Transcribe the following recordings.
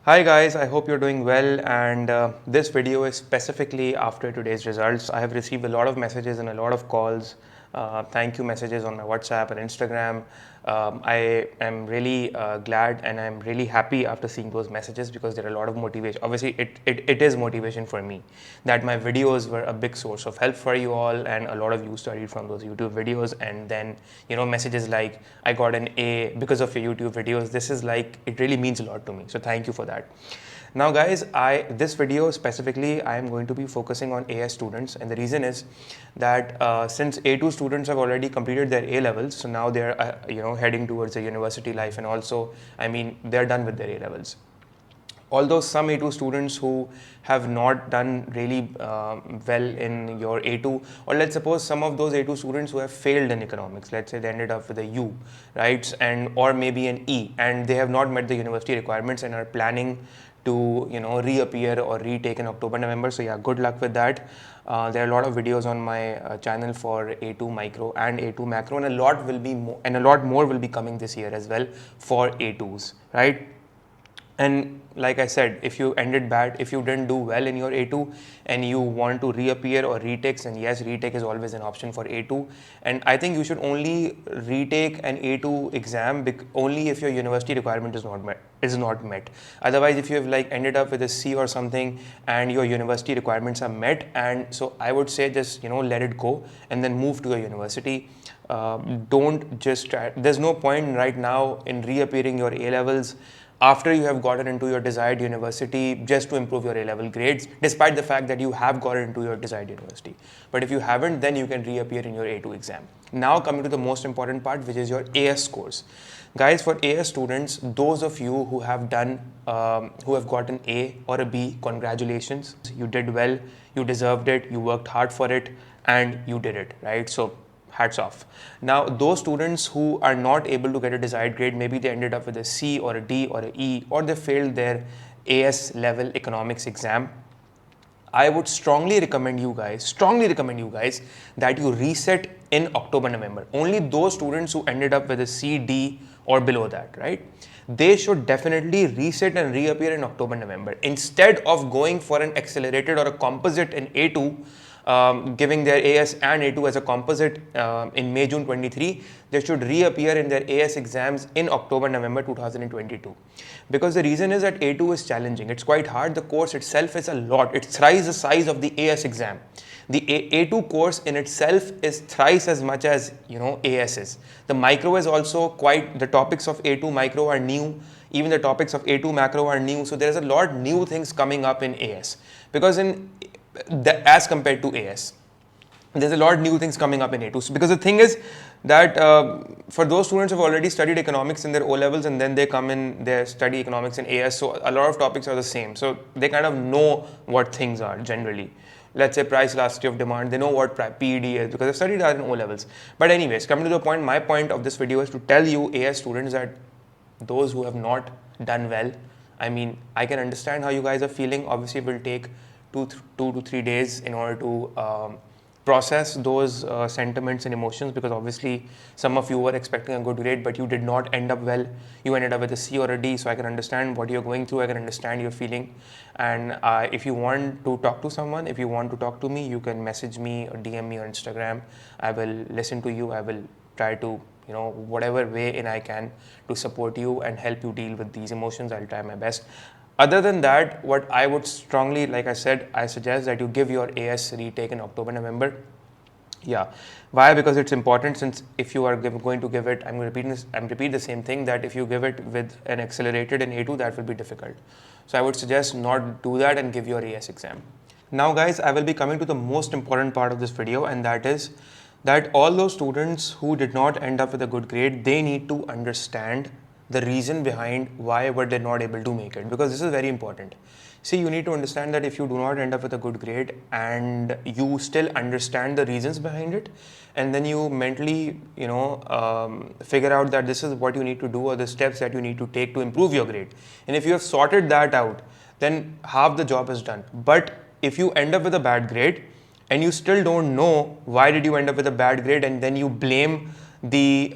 Hi guys, I hope you're doing well, and this video is specifically after today's results. I have received a lot of messages and a lot of calls, thank you messages on my WhatsApp and Instagram. I am really glad and I'm really happy after seeing those messages because there are a lot of motivation. Obviously, it is motivation for me that my videos were a big source of help for you all, and a lot of you studied from those YouTube videos. And then, messages like, I got an A because of your YouTube videos. This is like, it really means a lot to me. So thank you for that. Now guys, this video specifically I am going to be focusing on AS students, and the reason is that since A2 students have already completed their A levels, so now they're heading towards the university life, and also they're done with their A levels. Although some A2 students who have not done really well in your A2, or let's suppose some of those A2 students who have failed in economics, let's say they ended up with a U, right, and or maybe an E, and they have not met the university requirements and are planning to reappear or retake in October, November. So yeah, good luck with that. There are a lot of videos on my channel for A2 micro and A2 macro, and a lot will be more, and a lot more will be coming this year as well for A2s, right? And like I said, if you ended bad, if you didn't do well in your A2 and you want to reappear or retakes, and yes, retake is always an option for A2. And I think you should only retake an A2 exam only if your university requirement is not met. Otherwise, if you have like ended up with a C or something and your university requirements are met, and so I would say just let it go and then move to your university. Don't just try. There's no point right now in reappearing your A levels after you have gotten into your desired university just to improve your A-level grades, despite the fact that you have gotten into your desired university. But if you haven't, then you can reappear in your A2 exam. Now coming to the most important part, which is your AS scores. Guys, for AS students, those of you who have done, who have gotten A or a B, congratulations. You did well, you deserved it, you worked hard for it, and you did it, right? So hats off. Now, those students who are not able to get a desired grade, maybe they ended up with a C or a D or a E, or they failed their AS level economics exam, I would strongly recommend you guys that you reset in October, November. Only those students who ended up with a C, D or below that, right? They should definitely reset and reappear in October, November. Instead of going for an accelerated or a composite in A2, giving their AS and A2 as a composite in May, June 23, they should reappear in their AS exams in October, November 2022. Because the reason is that A2 is challenging. It's quite hard. The course itself is a lot. It's thrice the size of the AS exam. The A2 course in itself is thrice as much as AS is. The micro is also quite, the topics of A2 micro are new. Even the topics of A2 macro are new. So there's a lot new things coming up in AS. Because as compared to AS, there's a lot of new things coming up in A2. Because the thing is that for those students who have already studied economics in their O levels and then they come in, they study economics in AS, so a lot of topics are the same. So they kind of know what things are generally. Let's say price elasticity of demand, they know what PED is because they've studied that in O levels. But anyways, coming to the point, my point of this video is to tell you AS students that those who have not done well, I can understand how you guys are feeling. Obviously, it will take 2 to 3 days in order to process those sentiments and emotions, because obviously some of you were expecting a good grade but you did not end up well. You ended up with a C or a D, so I can understand what you're going through. I can understand your feeling. And if you want to talk to someone, if you want to talk to me, you can message me or DM me on Instagram. I will listen to you. I will try to whatever way in I can to support you and help you deal with these emotions. I'll try my best. Other than that, what I would strongly, like I said, I suggest that you give your AS retake in October, November. Yeah. Why? Because it's important, since if you are going to give it, I'm going to repeat the same thing, that if you give it with an accelerated in A2, that will be difficult. So I would suggest not do that and give your AS exam. Now guys, I will be coming to the most important part of this video, and that is that all those students who did not end up with a good grade, they need to understand the reason behind why were they not able to make it, because this is very important. See, you need to understand that if you do not end up with a good grade and you still understand the reasons behind it, and then you mentally figure out that this is what you need to do or the steps that you need to take to improve your grade, and if you have sorted that out, then half the job is done. But if you end up with a bad grade and you still don't know why did you end up with a bad grade, and then you blame the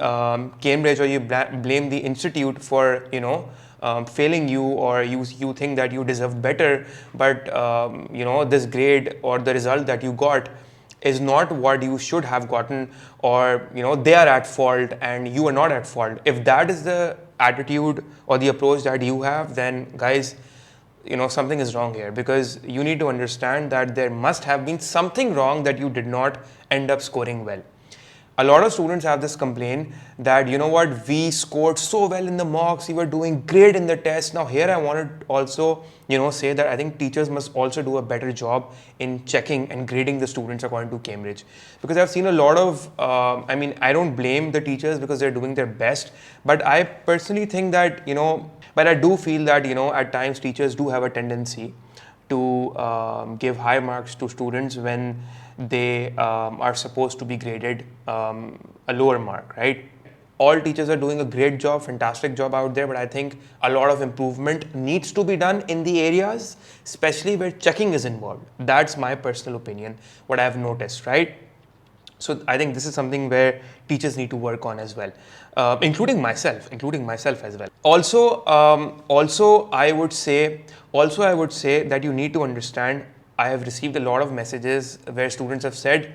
Cambridge or you blame the institute for failing you, or you think that you deserve better, but this grade or the result that you got is not what you should have gotten, or they are at fault and you are not at fault. If that is the attitude or the approach that you have, then guys, something is wrong here, because you need to understand that there must have been something wrong that you did not end up scoring well. A lot of students have this complaint that, we scored so well in the mocks, we were doing great in the test. Now here I want to also, say that I think teachers must also do a better job in checking and grading the students according to Cambridge. Because I've seen a lot of, I don't blame the teachers because they're doing their best, but I personally think that, but I do feel that, at times teachers do have a tendency to give high marks to students when they are supposed to be graded a lower mark, right? All teachers are doing a great job, fantastic job out there, but I think a lot of improvement needs to be done in the areas, especially where checking is involved. That's my personal opinion, what I've noticed, right? So I think this is something where teachers need to work on as well, including myself as well. Also, I would say that you need to understand. I have received a lot of messages where students have said,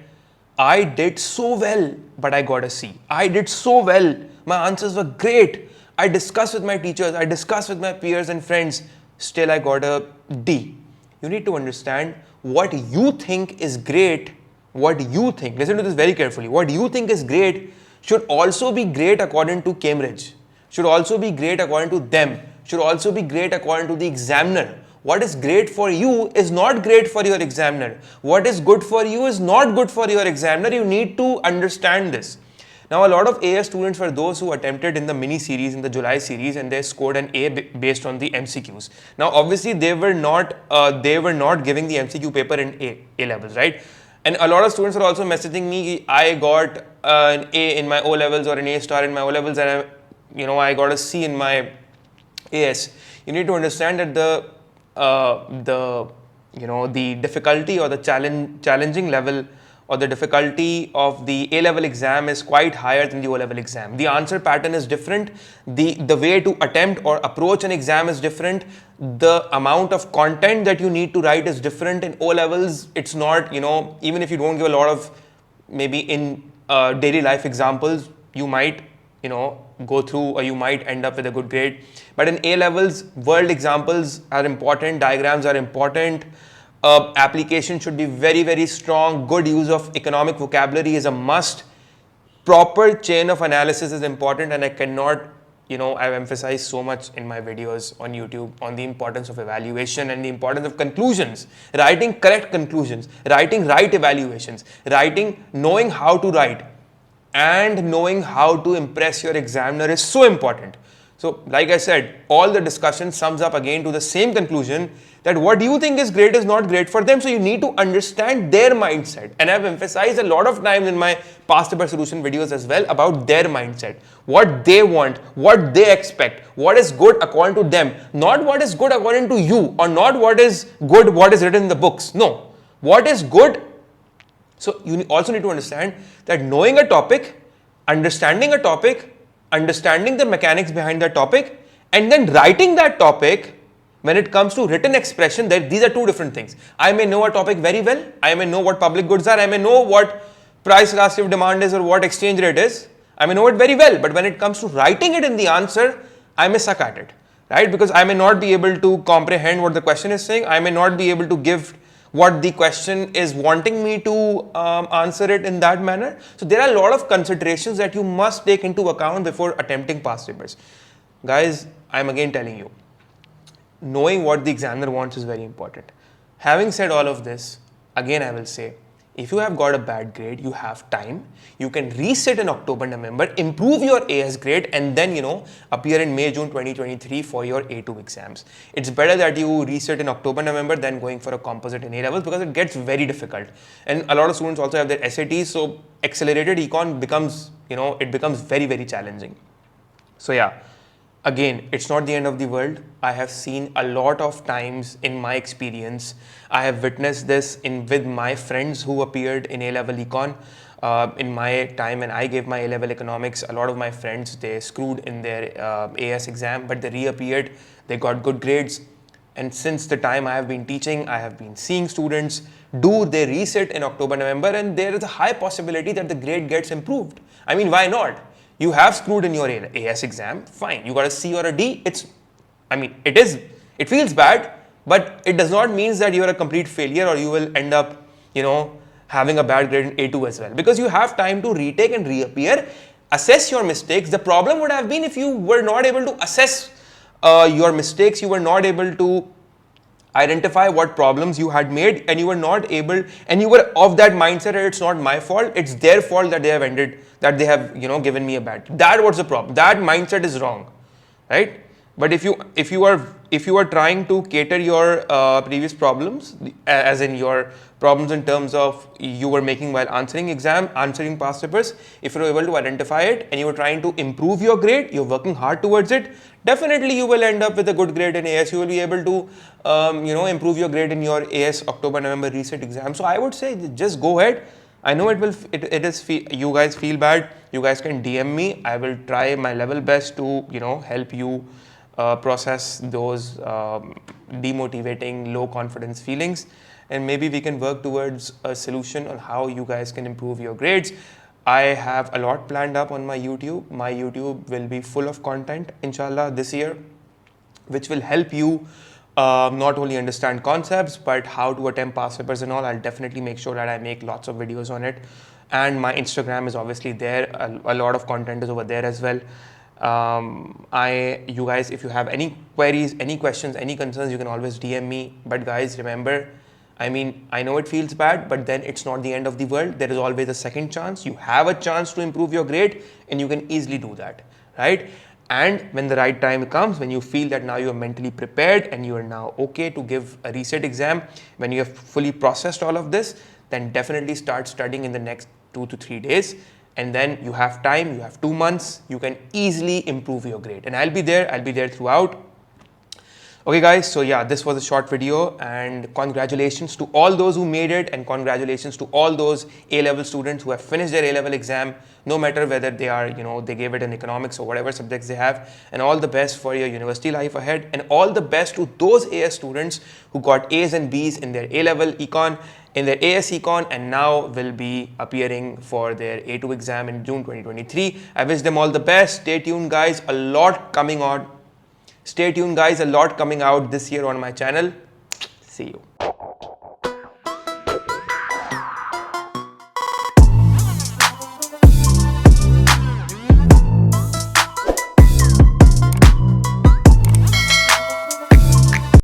I did so well, but I got a C. I did so well. My answers were great. I discussed with my teachers. I discussed with my peers and friends. Still, I got a D. You need to understand what you think is great. What you think, listen to this very carefully. What you think is great should also be great according to Cambridge. Should also be great according to them. Should also be great according to the examiner. What is great for you is not great for your examiner. What is good for you is not good for your examiner. You need to understand this. Now, a lot of AS students were those who attempted in the mini series, in the July series, and they scored an A based on the MCQs. Now, obviously, they were not giving the MCQ paper in A levels, right? And a lot of students are also messaging me, I got an A in my O levels or an A star in my O levels, and I got a C in my AS. You need to understand that the difficulty or the challenging level or the difficulty of the A-level exam is quite higher than the O-level exam. The answer pattern is different. The way to attempt or approach an exam is different. The amount of content that you need to write is different. In O-levels, it's not, even if you don't give a lot of, maybe in daily life examples, you might, go through, or you might end up with a good grade. But in A-levels, world examples are important, diagrams are important. Application should be very, very strong. Good use of economic vocabulary is a must. Proper chain of analysis is important, and I cannot, I've emphasized so much in my videos on YouTube on the importance of evaluation and the importance of conclusions, writing correct conclusions, writing right evaluations, knowing how to write, and knowing how to impress your examiner is so important. So, like I said, all the discussion sums up again to the same conclusion, that what you think is great is not great for them. So you need to understand their mindset. And I've emphasized a lot of times in my past paper solution videos as well about their mindset, what they want, what they expect, what is good according to them, not what is good according to you, or not what is good, what is written in the books. No, what is good. So you also need to understand that knowing a topic, understanding the mechanics behind that topic, and then writing that topic. When it comes to written expression, these are two different things. I may know a topic very well. I may know what public goods are. I may know what price elastic demand is or what exchange rate is. I may know it very well. But when it comes to writing it in the answer, I may suck at it, right? Because I may not be able to comprehend what the question is saying. I may not be able to give what the question is wanting me to answer it in that manner. So there are a lot of considerations that you must take into account before attempting past papers. Guys, I'm again telling you, knowing what the examiner wants is very important. Having said all of this, again I will say, if you have got a bad grade, you have time. You can resit in October, November, improve your AS grade, and then, appear in May, June 2023 for your A2 exams. It's better that you resit in October, November than going for a composite in A-levels, because it gets very difficult. And a lot of students also have their SATs, so accelerated econ becomes, it becomes very, very challenging. So yeah. Again, it's not the end of the world. I have seen a lot of times in my experience. I have witnessed this with my friends who appeared in A-level econ. In my time when I gave my A-level economics, a lot of my friends, they screwed in their AS exam, but they reappeared, they got good grades. And since the time I have been teaching, I have been seeing students do their resit in October, November, and there is a high possibility that the grade gets improved. I mean, why not? You have screwed in your AS exam, fine. You got a C or a D. It feels bad, but it does not mean that you are a complete failure or you will end up, having a bad grade in A2 as well, because you have time to retake and reappear, assess your mistakes. The problem would have been if you were not able to assess your mistakes, you were not able to identify what problems you had made, and you were not able, and you were of that mindset that it's not my fault, it's their fault that they have given me a bad. That was the problem. That mindset is wrong, right? But if you are trying to cater your previous problems, as in your problems in terms of you were making while answering past papers, if you're able to identify it and you are trying to improve your grade, you're working hard towards it, definitely you will end up with a good grade in AS. You will be able to improve your grade in your AS October November reset exam. So I would say just go ahead. I know you guys feel bad. You guys can DM me. I will try my level best to help you process those demotivating, low confidence feelings, and maybe we can work towards a solution on how you guys can improve your grades. I have a lot planned up on my YouTube. My YouTube will be full of content, inshallah, this year, which will help you not only understand concepts, but how to attempt past papers and all. I'll definitely make sure that I make lots of videos on it. And my Instagram is obviously there. A lot of content is over there as well. You guys, if you have any queries, any questions, any concerns, you can always DM me. But guys, remember, I know it feels bad, but then it's not the end of the world. There is always a second chance. You have a chance to improve your grade, and you can easily do that, right? And when the right time comes, when you feel that now you are mentally prepared and you are now okay to give a reset exam, when you have fully processed all of this, then definitely start studying in the next 2 to 3 days. And then you have time, you have 2 months, you can easily improve your grade. And I'll be there throughout. Okay guys, so yeah, this was a short video, and congratulations to all those who made it, and congratulations to all those A-level students who have finished their A-level exam, no matter whether they are, they gave it in economics or whatever subjects they have, and all the best for your university life ahead, and all the best to those AS students who got A's and B's in their A-level econ, in their AS econ, and now will be appearing for their A2 exam in June 2023. I wish them all the best. Stay tuned guys, a lot coming out this year on my channel. See you.